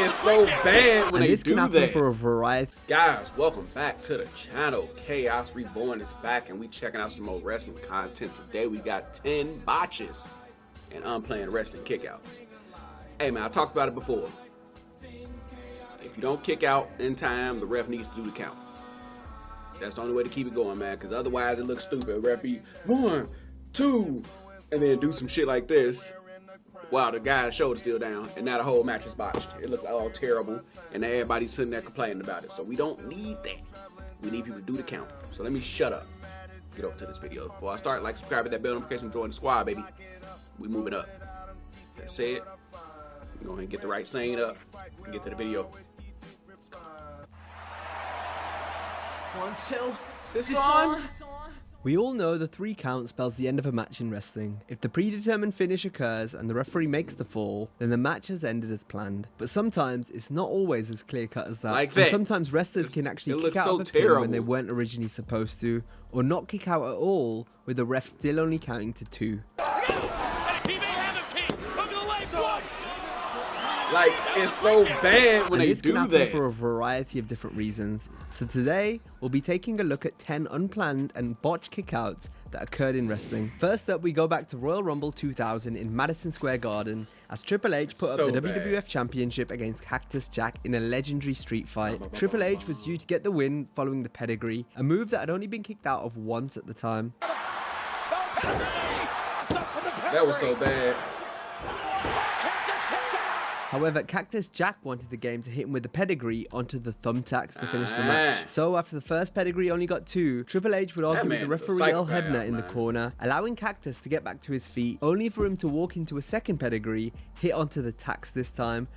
it's so bad when they do that. For a variety. Guys, welcome back to the channel. Chaos Reborn is back, and we checking out some more wrestling content. Today we got 10 botches and unplanned wrestling kickouts. Hey man, I talked about it before. If you don't kick out in time, the ref needs to do the count. That's the only way to keep it going, man, because otherwise it looks stupid. Ref be 1, 2, and then do some shit like this while the guy's shoulder's still down, and now the whole match is botched. It looks all terrible, and everybody's sitting there complaining about it. So we don't need that. We need people to do the count. So let me shut up. Get over to this video. Before I start, like, subscribe, hit that bell notification, join the squad, baby. We moving up. That said, we're going to get the right saying up and get to the video. Let's go. 1, 2. Is this on? We all know the 3 count spells the end of a match in wrestling. If the predetermined finish occurs and the referee makes the fall, then the match has ended as planned. But sometimes it's not always as clear cut as that. Like that. And sometimes wrestlers can actually kick out of a pin when they weren't originally supposed to, or not kick out at all, with the ref still only counting to 2. Like, it's so bad when they do that. For a variety of different reasons. So today, we'll be taking a look at 10 unplanned and botched kickouts that occurred in wrestling. First up, we go back to Royal Rumble 2000 in Madison Square Garden as Triple H put up the WWF Championship against Cactus Jack in a legendary street fight. Triple H was due to get the win following the pedigree, a move that had only been kicked out of once at the time. That was so bad. However, Cactus Jack wanted the game to hit him with the pedigree onto the thumbtacks to finish the match. So after the first pedigree only got 2, Triple H would argue with the referee Earl Hebner in the corner, allowing Cactus to get back to his feet, only for him to walk into a second pedigree, hit onto the tacks this time.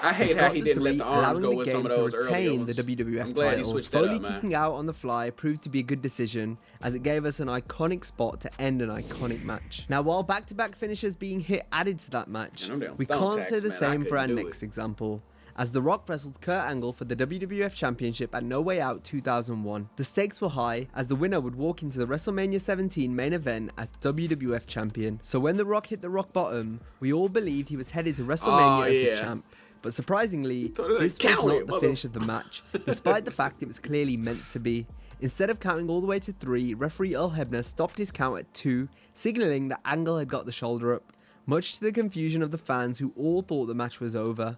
I hate how he didn't let the arms go with some of those earlier ones. The WWF I'm glad he switched that up, man. Kicking out on the fly proved to be a good decision, as it gave us an iconic spot to end an iconic match. Now, while back-to-back finishes being hit added to that match, we can't say the same for our next example, as The Rock wrestled Kurt Angle for the WWF Championship at No Way Out 2001. The stakes were high, as the winner would walk into the WrestleMania 17 main event as WWF Champion. So when The Rock hit the rock bottom, we all believed he was headed to WrestleMania as the champ. But surprisingly, this was not the finish of the match, despite the fact it was clearly meant to be. Instead of counting all the way to 3, referee Earl Hebner stopped his count at 2, signaling that Angle had got the shoulder up, much to the confusion of the fans who all thought the match was over.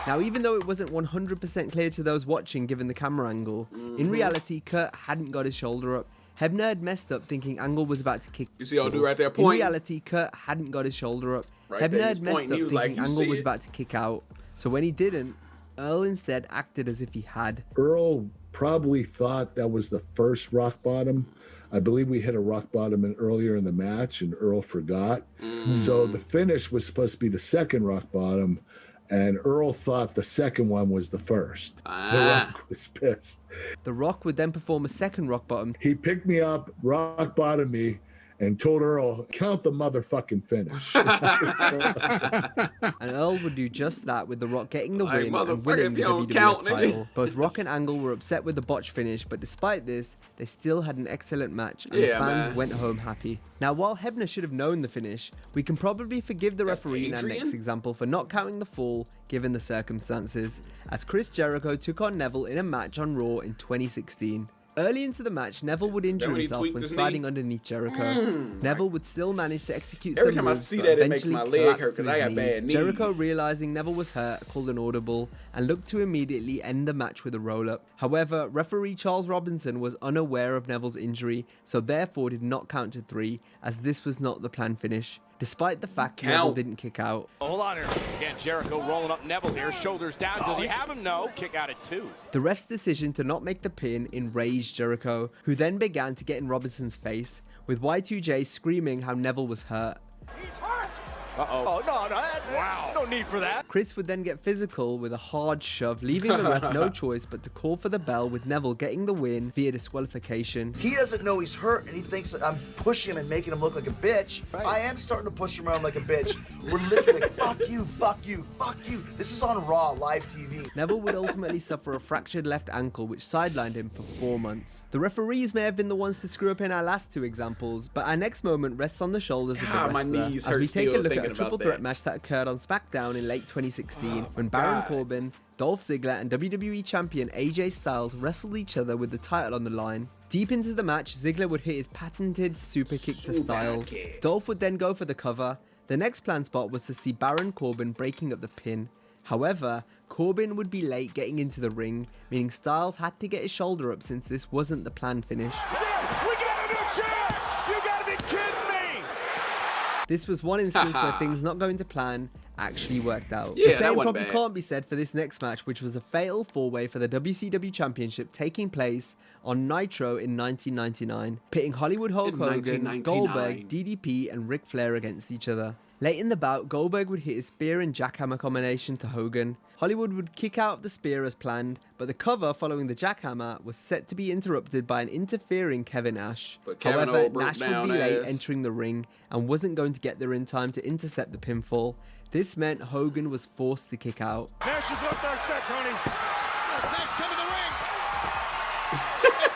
Now, even though it wasn't 100% clear to those watching given the camera angle, in reality, Kurt hadn't got his shoulder up. Hebner had messed up thinking Angle was about to kick. You see, I'll do right there. Point. In reality, Kurt hadn't got his shoulder up. Hebner had messed up thinking Angle was about to kick out. So when he didn't, Earl instead acted as if he had. Earl probably thought that was the first rock bottom. I believe we hit a rock bottom earlier in the match, and Earl forgot. So the finish was supposed to be the second rock bottom, and Earl thought the second one was the first. The Rock was pissed. The Rock would then perform a second rock bottom. He picked me up, rock bottomed me, and told Earl, count the motherfucking finish. And Earl would do just that, with The Rock getting the win and winning the WWF title. Both Rock and Angle were upset with the botch finish, but despite this, they still had an excellent match, and the fans went home happy. Now, while Hebner should have known the finish, we can probably forgive the referee in our next example for not counting the fall, given the circumstances, as Chris Jericho took on Neville in a match on Raw in 2016. Early into the match, Neville would injure himself when sliding underneath Jericho. Neville would still manage to execute some moves. Every time I see that, it makes my leg hurt because I got bad knees. Jericho, realizing Neville was hurt, called an audible and looked to immediately end the match with a roll-up. However, referee Charles Robinson was unaware of Neville's injury, so therefore did not count to 3, as this was not the planned finish, despite the fact Neville didn't kick out. Hold on here. Again, Jericho rolling up Neville here, shoulders down. Does he have him? No. Kick out at 2. The ref's decision to not make the pin enraged Jericho, who then began to get in Robinson's face, with Y2J screaming how Neville was hurt. He's hurt! Uh-oh. Oh, no, wow. No need for that. Chris would then get physical with a hard shove, leaving the ref no choice but to call for the bell, with Neville getting the win via disqualification. He doesn't know he's hurt, and he thinks that I'm pushing him and making him look like a bitch. I am starting to push him around like a bitch. We're literally like, fuck you, fuck you, fuck you. This is on Raw, live TV. Neville would ultimately suffer a fractured left ankle which sidelined him for 4 months. The referees may have been the ones to screw up in our last two examples, but our next moment rests on the shoulders of the wrestler my knees as we hurt take a still look at a thinking triple about threat that. match that occurred on SmackDown in late 2016 when Baron Corbin, Dolph Ziggler and WWE Champion AJ Styles wrestled each other with the title on the line. Deep into the match, Ziggler would hit his patented super kick to Styles. Dolph would then go for the cover. The next planned spot was to see Baron Corbin breaking up the pin. However, Corbin would be late getting into the ring, meaning Styles had to get his shoulder up since this wasn't the planned finish. We got a new champ! You gotta be kidding me! This was one instance where things not going to plan actually worked out. Yeah, The same that wasn't probably bad. can't be said for this next match, which was a fatal four-way for the WCW Championship taking place on Nitro in 1999, pitting Hollywood Hulk In Hogan, 1999. Goldberg, DDP and Ric Flair against each other. Late in the bout, Goldberg would hit his spear and jackhammer combination to Hogan. Hollywood would kick out of the spear as planned, but the cover following the jackhammer was set to be interrupted by an interfering Kevin Nash. But Kevin However, old broke Nash would down be late ass. entering the ring and wasn't going to get there in time to intercept the pinfall. This meant Hogan was forced to kick out. Nash is left our set, Tony. Nash coming to the ring.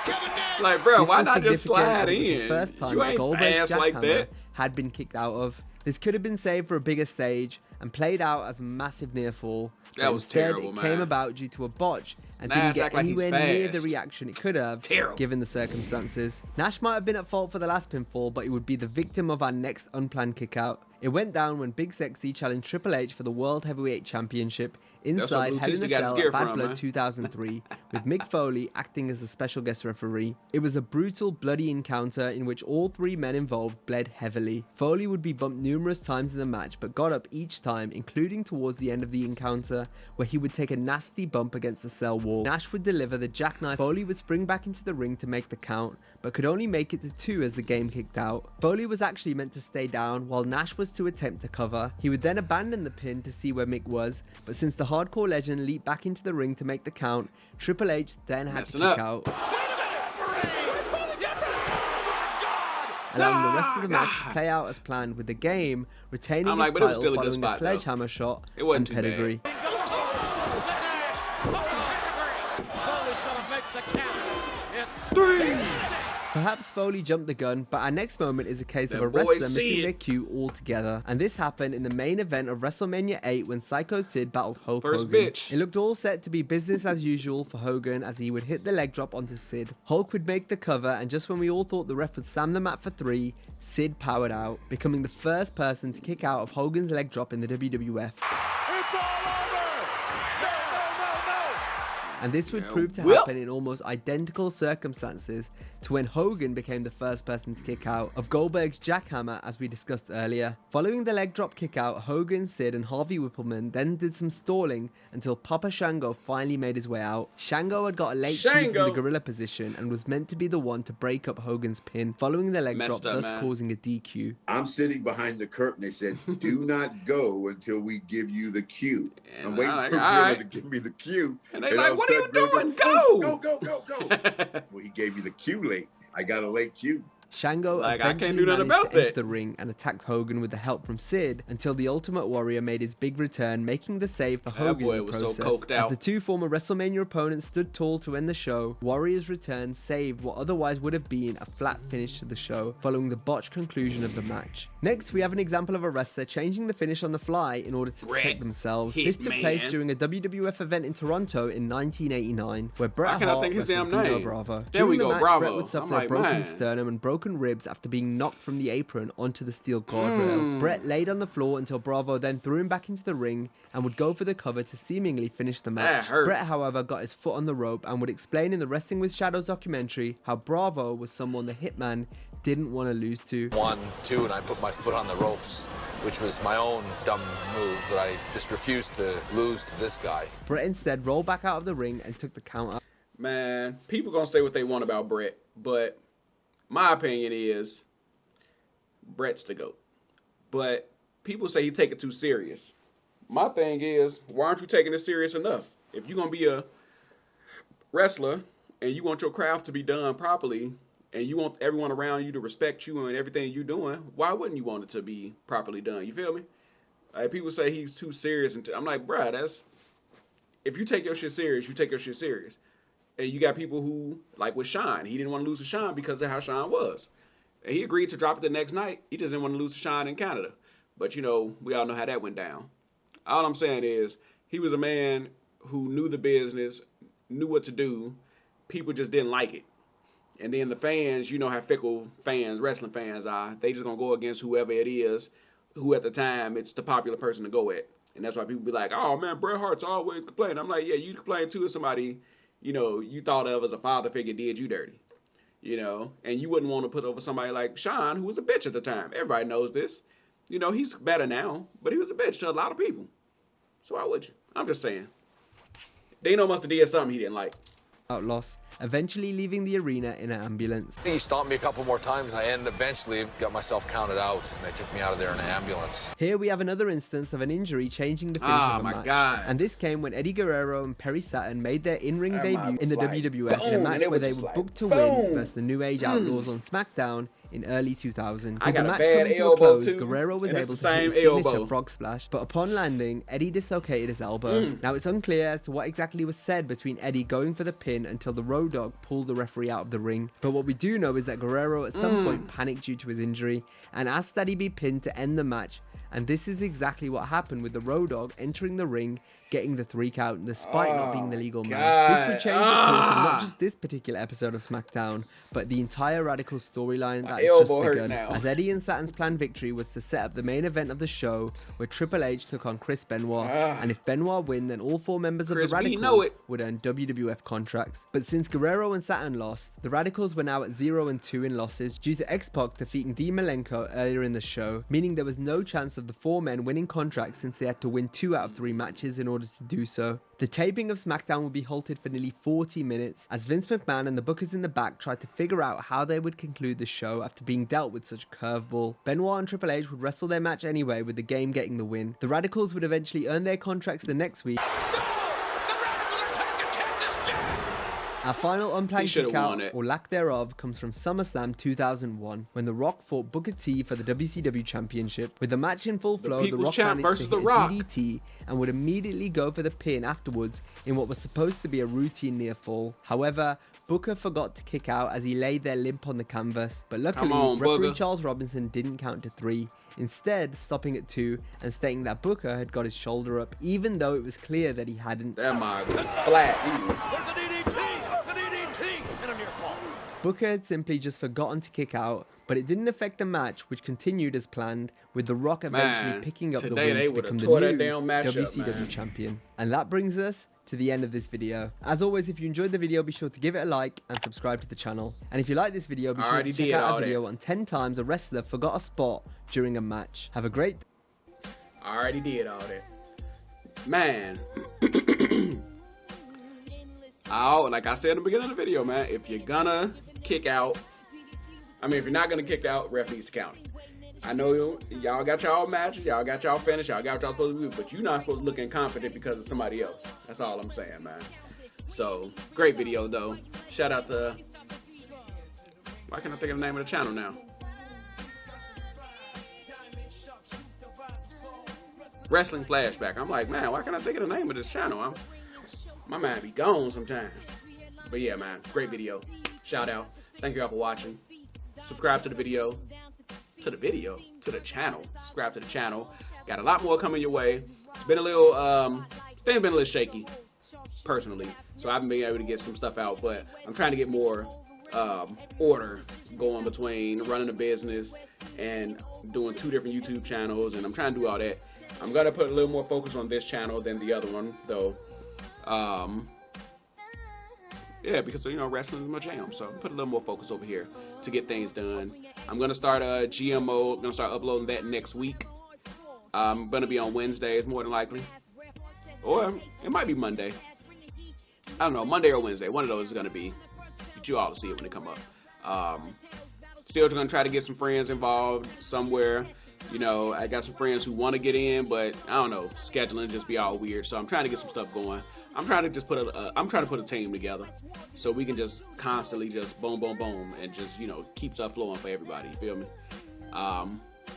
Kevin Nash. Like, bro, This why was not just significant slide as it was in? the first time You that ain't Goldberg's fast like jackhammer that. had been kicked out of. This could have been saved for a bigger stage and played out as a massive near fall. That But was instead, terrible, it man. came about due to a botch and Nash didn't get act like he's anywhere near the fast. reaction it could have, Terrible. given the circumstances. Nash might have been at fault for the last pinfall, but he would be the victim of our next unplanned kickout. It went down when Big Sexy challenged Triple H for the World Heavyweight Championship inside Blue Hell in Tista a got his Cell gear at Bad from, Blood man. 2003, with Mick Foley acting as a special guest referee. It was a brutal, bloody encounter in which all three men involved bled heavily. Foley would be bumped numerous times in the match, but got up each time, including towards the end of the encounter, where he would take a nasty bump against the cell wall. Nash would deliver the jackknife. Foley would spring back into the ring to make the count, but could only make it to 2 as the game kicked out. Foley was actually meant to stay down, while Nash was to attempt to cover. He would then abandon the pin to see where Mick was, but since the hardcore legend leaped back into the ring to make the count, Triple H then had to Messing kick up. out, allowing the rest of the match to play out as planned, with the game retaining I'm his like, but it was title still a good following a spot, though. sledgehammer shot It wasn't and too bad. pedigree. Perhaps Foley jumped the gun, but our next moment is a case of That a boy wrestler Sid. missing their cue altogether. And this happened in the main event of WrestleMania 8 when Psycho Sid battled Hulk First Hogan. bitch. It looked all set to be business as usual for Hogan as he would hit the leg drop onto Sid. Hulk would make the cover, and just when we all thought the ref would slam the mat for 3, Sid powered out, becoming the first person to kick out of Hogan's leg drop in the WWF. It's all over. No, no, no, no. And this would Yeah, prove to well. happen in almost identical circumstances to when Hogan became the first person to kick out of Goldberg's jackhammer, as we discussed earlier. Following the leg drop kick out, Hogan, Sid and Harvey Whippleman then did some stalling until Papa Shango finally made his way out. Shango had got a late cue from the Shango. gorilla position and was meant to be the one to break up Hogan's pin following the leg Messed drop, up, thus man. causing a DQ. I'm sitting behind the curtain. They said, do not go until we give you the cue. And I'm waiting I'm for like, Gorilla alright. to give me the cue. And they like, all of a what are you sudden, Gorilla doing? goes, Go! Go, go, go, go. Well, he gave me the cue late. I got a late cue. Shango Like, I eventually can't do nothing managed about to enter that. the ring and attacked Hogan with the help from Sid until the Ultimate Warrior made his big return, making the save for Hogan boy in the was so process. coked As out. the two former WrestleMania opponents stood tall to end the show, Warrior's return saved what otherwise would have been a flat finish to the show, following the botched conclusion of the match. Next, we have an example of a wrestler changing the finish on the fly in order to Bret protect themselves. Hitman. This took place during a WWF event in Toronto in 1989, where Bret Why can't I Hart think his wrestled damn Dino name? Bravo. There we During the go, match, Bravo. Bret would I'm suffer like, a broken man. sternum and broken ribs after being knocked from the apron onto the steel guardrail. Bret laid on the floor until Bravo then threw him back into the ring and would go for the cover to seemingly finish the match. hurt. Bret, however, got his foot on the rope and would explain in the Wrestling with Shadows documentary how Bravo was someone the Hitman didn't want to lose to. 1, 2, and I put my foot on the ropes, which was my own dumb move, but I just refused to lose to this guy. Bret instead rolled back out of the ring and took the count out. Man, people gonna say what they want about Bret, but my opinion is Bret's the GOAT. But people say he take it too serious. My thing is, why aren't you taking it serious enough? If you're gonna be a wrestler and you want your craft to be done properly and you want everyone around you to respect you and everything you're doing, why wouldn't you want it to be properly done? You feel me? Like, people say he's too serious, and I'm like, bruh, that's, if you take your shit serious, you take your shit serious. And you got people who, like with Sean, he didn't want to lose to Sean because of how Sean was. And he agreed to drop it the next night. He just didn't want to lose to Sean in Canada. But, you know, we all know how that went down. All I'm saying is, he was a man who knew the business, knew what to do. People just didn't like it. And then the fans, you know how fickle fans, wrestling fans are. They just going to go against whoever it is, who at the time it's the popular person to go at. And that's why people be like, oh, man, Bret Hart's always complaining. I'm like, yeah, you complain too if somebody, you know, you thought of as a father figure did you dirty. You know, and you wouldn't want to put over somebody like Sean, who was a bitch at the time. Everybody knows this. You know, he's better now, but he was a bitch to a lot of people. So why would you? I'm just saying. Dino must have did something he didn't like. Loss, eventually leaving the arena in an ambulance. He stomped me a couple more times, and eventually got myself counted out, and they took me out of there in an ambulance. Here we have another instance of an injury changing the finish of a match. God. And this came when Eddie Guerrero and Perry Saturn made their in-ring debut in the WWF in a match where they were booked to win versus the New Age Outlaws on SmackDown in early 2000. With the match coming to a close, Guerrero was able to hit his signature frog splash, but upon landing, Eddie dislocated his elbow. Now it's unclear as to what exactly was said between Eddie going for the pin until the Road Dogg pulled the referee out of the ring. But what we do know is that Guerrero at some point panicked due to his injury and asked that he be pinned to end the match. And this is exactly what happened with the Road Dogg entering the ring, getting the 3 count, despite not being the legal man. This would change the course of not just this particular episode of SmackDown, but the entire Radical storyline that had just begun. As Eddie and Saturn's planned victory was to set up the main event of the show, where Triple H took on Chris Benoit, and if Benoit win, then all 4 members of the Radicals would earn WWF contracts. But since Guerrero and Saturn lost, the Radicals were now at 0-2 in losses due to X-Pac defeating Dean Malenko earlier in the show, meaning there was no chance of the 4 men winning contracts since they had to win 2 out of 3 matches in order to do so. The taping of SmackDown would be halted for nearly 40 minutes as Vince McMahon and the bookers in the back tried to figure out how they would conclude the show after being dealt with such a curveball. Benoit and Triple H would wrestle their match anyway, with the game getting the win. The Radicals would eventually earn their contracts the next week. Our final unplanned kickout, or lack thereof, comes from SummerSlam 2001, when The Rock fought Booker T for the WCW Championship. With the match in full flow, The Rock managed to hit a DDT and would immediately go for the pin afterwards in what was supposed to be a routine near fall. However, Booker forgot to kick out as he laid there limp on the canvas, but luckily, referee Charles Robinson didn't count to 3, instead stopping at 2 and stating that Booker had got his shoulder up, even though it was clear that he hadn't. That mark was flat. There's an EDT! An EDT! And a near fall. Booker had simply just forgotten to kick out, but it didn't affect the match, which continued as planned, with The Rock eventually picking up the win to become the new WCW champion. And that brings us to the end of this video. As always, if you enjoyed the video, be sure to give it a like and subscribe to the channel. And if you like this video, be sure to check out our video on 10 times a wrestler forgot a spot during a match. Have a great... I already did all that. Man. Like I said in the beginning of the video, man, if you're gonna kick out, if you're not gonna kick out, ref needs to count it. I know y'all got y'all matches, y'all got y'all finish, y'all got what y'all supposed to do, but you're not supposed to look incompetent because of somebody else. That's all I'm saying, man. So, great video, though. Shout out to... Why can't I think of the name of the channel now? Wrestling Flashback. I'm like, man, why can't I think of the name of this channel? My mind be gone sometimes. But yeah, man, great video. Shout out. Thank you all for watching. Subscribe to the video. To the channel. Subscribe to the channel. Got a lot more coming your way. It's been a little, things been a little shaky, personally. So I haven't been able to get some stuff out, but I'm trying to get more order going between running a business and doing 2 different YouTube channels, and I'm trying to do all that. I'm gonna put a little more focus on this channel than the other one, though. Yeah, because wrestling is my jam, so put a little more focus over here to get things done. I'm gonna start GMO. I'm gonna start uploading that next week. I'm gonna be on Wednesdays more than likely, or it might be Monday. I don't know, Monday or Wednesday. One of those is gonna be. Get you all to see it when it come up. Still gonna try to get some friends involved somewhere. I got some friends who want to get in, but I don't know, scheduling just be all weird. So I'm trying to get some stuff going. I'm trying to just put a team together so we can just constantly just boom, boom, boom, and just keep stuff flowing for everybody. You feel me?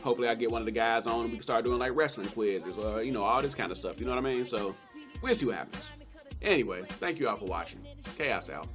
hopefully I get one of the guys on and we can start doing like wrestling quizzes or, you know, all this kind of stuff. You know what I mean? So we'll see what happens. Anyway, thank you all for watching. Chaos out.